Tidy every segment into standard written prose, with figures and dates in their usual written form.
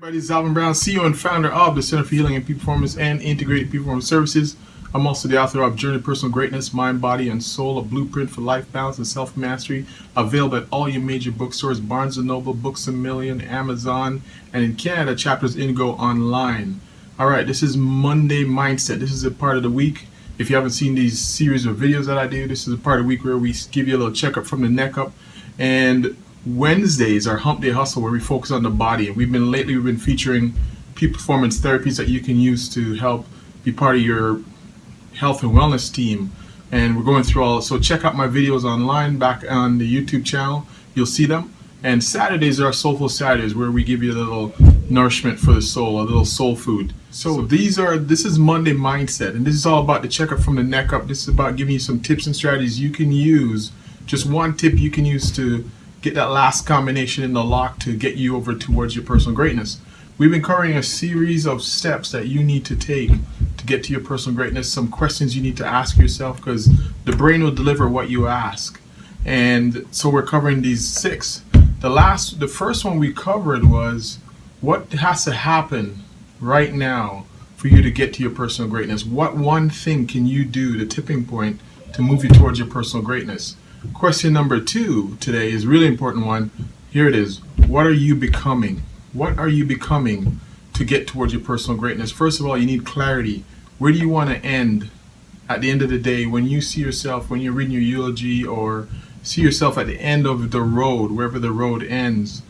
Everybody, this is Alvin Brown, CEO and founder of the Center for Healing and Peak Performance and Integrated Peak Performance Services. I'm also the author of Journey to Personal Greatness, Mind, Body, and Soul, a blueprint for life balance and self-mastery, available at all your major bookstores, Barnes & Noble, Books A Million, Amazon, and in Canada, Chapters Indigo Online. All right, this is Monday Mindset. This is a part of the week. If you haven't seen these series of videos that I do, this is a part of the week where we give you a little checkup from the neck up. And Wednesdays are Hump Day Hustle, where we focus on the body. And we've been featuring peak performance therapies that you can use to help be part of your health and wellness team. And we're going through all, so check out my videos online back on the YouTube channel. You'll see them. And Saturdays are Soulful Saturdays, where we give you a little nourishment for the soul, a little soul food. So this is Monday Mindset, and this is all about the checkup from the neck up. This is about giving you some tips and strategies you can use. Just one tip you can use to get that last combination in the lock to get you over towards your personal greatness. We've been covering a series of steps that you need to take to get to your personal greatness, some questions you need to ask yourself, because the brain will deliver what you ask. And so we're covering these 6. The first one we covered was what has to happen right now for you to get to your personal greatness. What one thing can you do, the tipping point, to move you towards your personal greatness? Question number 2 today is a really important one. Here it is. What are you becoming? What are you becoming to get towards your personal greatness? First of all, you need clarity. Where do you want to end at the end of the day when you see yourself, when you're reading your eulogy, or see yourself at the end of the road, wherever the road ends?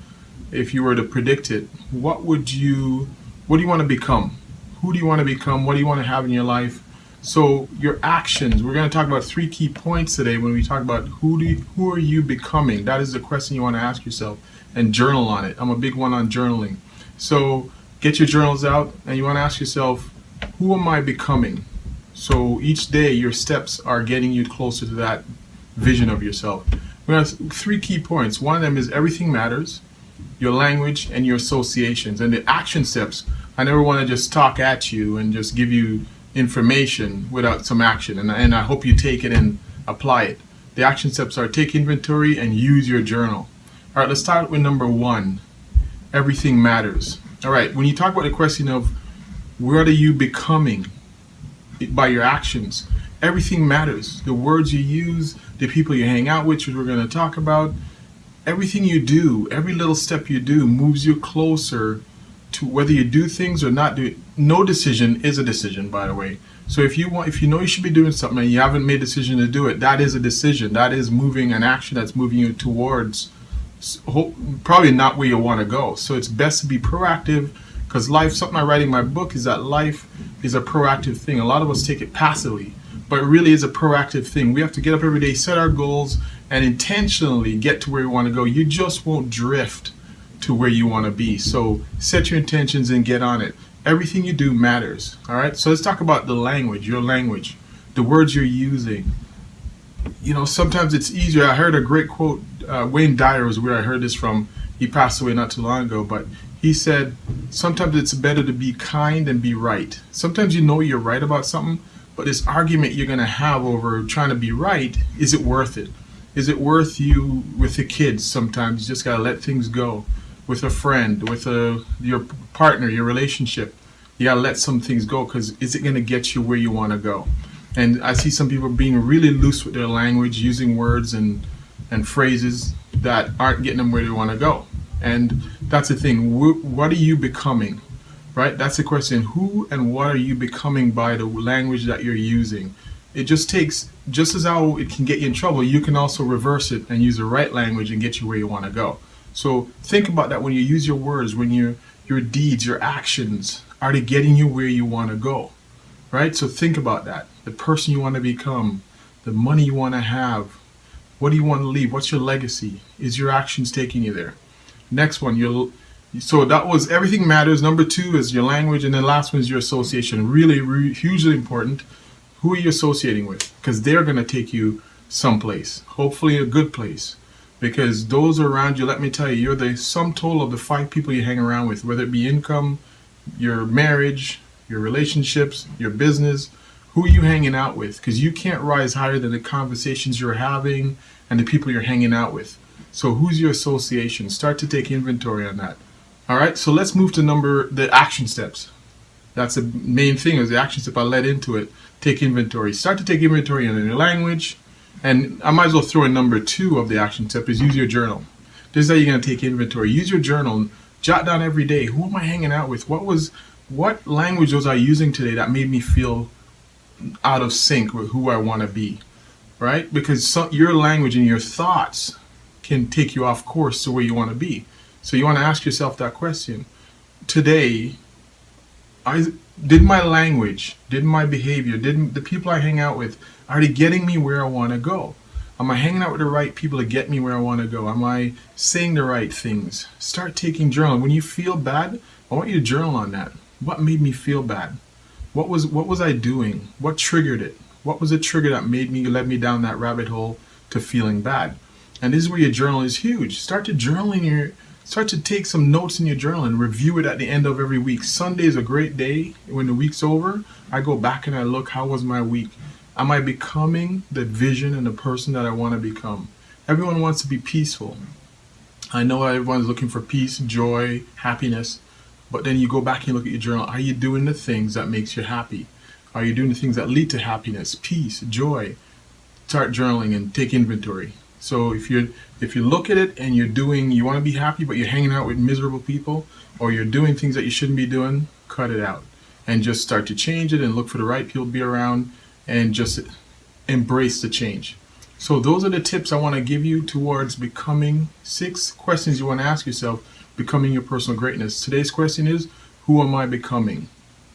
If you were to predict it, what do you want to become? Who do you want to become? What do you want to have in your life? So your actions, we're going to talk about 3 key points today when we talk about who are you becoming? That is the question you want to ask yourself, and journal on it. I'm a big one on journaling. So get your journals out and you want to ask yourself, who am I becoming? So each day your steps are getting you closer to that vision of yourself. We have 3 key points. One of them is everything matters, your language, and your associations. And the action steps, I never want to just talk at you and just give you information without some action, and I hope you take it and apply it. The action steps are take inventory and use your journal. All right, let's start with number 1. Everything matters. All right, when you talk about the question of what are you becoming by your actions, everything matters. The words you use, the people you hang out with, which we're going to talk about, everything you do, every little step you do moves you closer to whether you do things or not do it. No decision is a decision, by the way. So if you know you should be doing something and you haven't made a decision to do it, that is a decision. That is moving an action that's moving you towards probably not where you want to go. So it's best to be proactive, because life, something I write in my book is that life is a proactive thing. A lot of us take it passively, but it really is a proactive thing. We have to get up every day, set our goals, and intentionally get to where we want to go. You just won't drift to where you want to be. So set your intentions and get on it. Everything you do matters. All right, so let's talk about the language, your language, the words you're using. You know, sometimes it's easier. I heard a great quote. Wayne Dyer was where I heard this from. He passed away not too long ago, but he said, sometimes it's better to be kind than be right. Sometimes you know you're right about something, but this argument you're going to have over trying to be right, is it worth it? Is it worth you with the kids? Sometimes you just got to let things go. With a friend, with your partner, your relationship, you gotta let some things go, because is it gonna get you where you want to go? And I see some people being really loose with their language, using words and phrases that aren't getting them where they want to go. And that's the thing. What are you becoming? Right? That's the question. Who and what are you becoming by the language that you're using? It just takes, just as how it can get you in trouble, you can also reverse it and use the right language and get you where you want to go. So think about that when you use your words, when your deeds, your actions, are they getting you where you want to go? Right? So think about that. The person you want to become, the money you want to have, what do you want to leave? What's your legacy? Is your actions taking you there? Next one, so that was everything matters. Number 2 is your language, and the last one is your association. Really, hugely important. Who are you associating with? Because they're going to take you someplace, hopefully a good place. Because those around you, let me tell you, you're the sum total of the 5 people you hang around with, whether it be income, your marriage, your relationships, your business. Who are you hanging out with? Because you can't rise higher than the conversations you're having and the people you're hanging out with. So who's your association? Start to take inventory on that. All right, so let's move to the action steps. That's the main thing, is the action step I led into it. Take inventory. Start to take inventory in your language. And I might as well throw in number 2 of the action step is use your journal. This is how you're going to take inventory. Use your journal. Jot down every day. Who am I hanging out with? What language was I using today that made me feel out of sync with who I want to be? Right? Because your language and your thoughts can take you off course to where you want to be. So you want to ask yourself that question. Today, did my language, did my behavior, did the people I hang out with, are they getting me where I want to go? Am I hanging out with the right people to get me where I want to go? Am I saying the right things? Start taking journal. When you feel bad, I want you to journal on that. What made me feel bad? What was I doing? What triggered it? What was the trigger that led me down that rabbit hole to feeling bad? And this is where your journal is huge. Start to take some notes in your journal and review it at the end of every week. Sunday is a great day. When the week's over, I go back and I look, how was my week? Am I becoming the vision and the person that I want to become? Everyone wants to be peaceful. I know everyone's looking for peace, joy, happiness. But then you go back and look at your journal. Are you doing the things that makes you happy? Are you doing the things that lead to happiness, peace, joy? Start journaling and take inventory. So if you look at it and you want to be happy, but you're hanging out with miserable people, or you're doing things that you shouldn't be doing, cut it out and just start to change it and look for the right people to be around and just embrace the change. So those are the tips I want to give you towards becoming 6 questions you want to ask yourself, becoming your personal greatness. Today's question is, who am I becoming?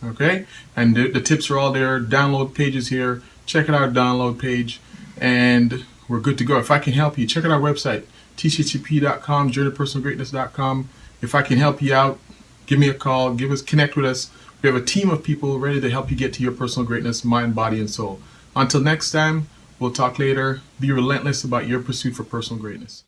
Okay? And the tips are all there. Download pages here. Check out our download page. And we're good to go. If I can help you, check out our website, tccp.com, journeypersonalgreatness.com. If I can help you out, give me a call, connect with us. We have a team of people ready to help you get to your personal greatness, mind, body, and soul. Until next time, we'll talk later. Be relentless about your pursuit for personal greatness.